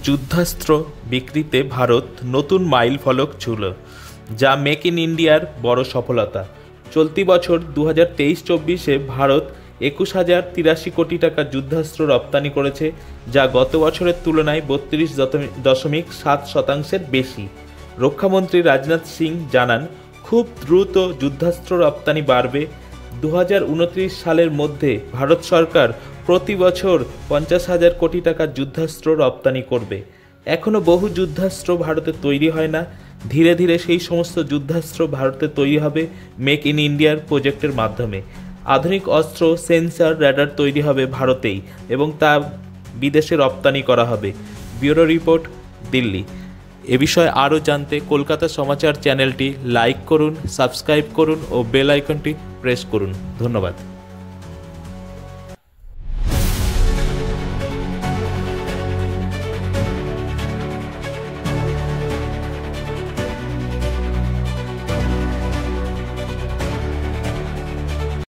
যুদ্ধাস্ত্র বিক্রিতে ভারত নতুন মাইল ফলক ছুঁল, যা মেক ইন ইন্ডিয়ার বড় সফলতা। চলতি বছর 2023-24-এ ভারত 21,083 কোটি টাকা যুদ্ধাস্ত্র রপ্তানি করেছে, যা গত বছরের তুলনায় 32.7% বেশি। রক্ষামন্ত্রী রাজনাথ সিং জানান, খুব দ্রুত যুদ্ধাস্ত্র রপ্তানি বাড়বে। 2029 সালের মধ্যে ভারত সরকার প্রতি বছর 50,000 কোটি টাকার যুদ্ধাস্ত্র রপ্তানি করবে। এখনও বহু যুদ্ধাস্ত্র ভারতে তৈরি হয় না। ধীরে ধীরে সেই সমস্ত যুদ্ধাস্ত্র ভারতে তৈরি হবে মেক ইন ইন্ডিয়ার প্রজেক্টের মাধ্যমে। আধুনিক অস্ত্র, সেন্সর, র্যাডার তৈরি হবে ভারতেই এবং তা বিদেশে রপ্তানি করা হবে। Bureau report, Delhi. এ বিষয়ে আরও জানতে কলকাতা সমাচার চ্যানেলটি লাইক করুন, সাবস্ক্রাইব করুন ও বেল আইকনটি প্রেস করুন। ধন্যবাদ।